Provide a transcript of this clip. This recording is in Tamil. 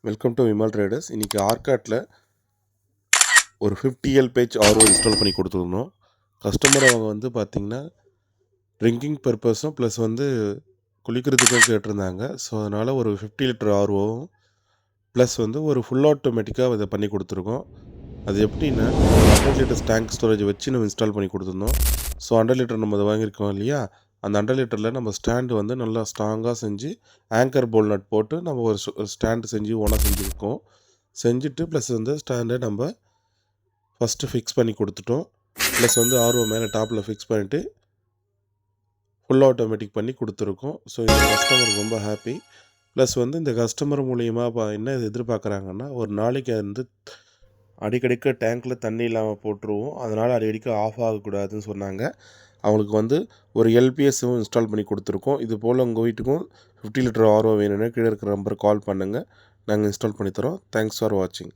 Welcome to Vimal traders. இன்றைக்கி ஆர்காட்டில் ஒரு 50 LPH ஆர்ஓ இன்ஸ்டால் பண்ணி கொடுத்துருந்தோம். கஸ்டமர் அவங்க வந்து பார்த்திங்கன்னா ட்ரிங்கிங் பர்பஸும் ப்ளஸ் வந்து குளிக்கிறதுக்கும் கேட்டிருந்தாங்க. ஸோ அதனால் ஒரு 50 லிட்டர் ஆர்ஓவும் ப்ளஸ் வந்து ஒரு ஃபுல் ஆட்டோமேட்டிக்காக இதை பண்ணி கொடுத்துருக்கோம். அது எப்படின்னா 100 லிட்டர்ஸ் டேங்க் ஸ்டோரேஜ் வச்சு நம்ம இன்ஸ்டால் பண்ணி கொடுத்துருந்தோம். ஸோ 100 லிட்டர் நம்ம அதை வாங்கியிருக்கோம் இல்லையா, அந்த 100 லிட்டரில் நம்ம ஸ்டாண்டு வந்து நல்லா ஸ்ட்ராங்காக செஞ்சு ஆங்கர் போல் நட் போட்டு நம்ம ஒரு ஸ்டாண்டு செஞ்சு ஓனாக செஞ்சுருக்கோம். செஞ்சுட்டு ப்ளஸ் வந்து ஸ்டாண்டை நம்ம ஃபஸ்ட்டு ஃபிக்ஸ் பண்ணி கொடுத்துட்டோம். ப்ளஸ் வந்து ஆர்ஓ மேலே டாப்பில் ஃபிக்ஸ் பண்ணிவிட்டு ஃபுல் ஆட்டோமேட்டிக் பண்ணி கொடுத்துருக்கோம். ஸோ இந்த கஸ்டமர் ரொம்ப ஹாப்பி. ப்ளஸ் வந்து இந்த கஸ்டமர் மூலிமா என்ன எதிர்பார்க்குறாங்கன்னா, ஒரு நாளைக்கு வந்து அடிக்கடிக்க டேங்க்கில் தண்ணி இல்லாமல் போட்டுருவோம், அதனால் அடிக்கடிக்க ஆஃப் ஆகக்கூடாதுன்னு சொன்னாங்க. அவங்களுக்கு வந்து ஒரு எல்பிஎஸ்ஸும் இன்ஸ்டால் பண்ணி கொடுத்துருக்கோம். இது போல் உங்கள் வீட்டுக்கும் 50 லிட்டர் ஆர்ஓ வேணும்னா கீழே இருக்கிற நம்பருக்கு கால் பண்ணுங்கள், நாங்கள் இன்ஸ்டால் பண்ணி தரோம். தேங்க்ஸ் ஃபார் வாட்சிங்.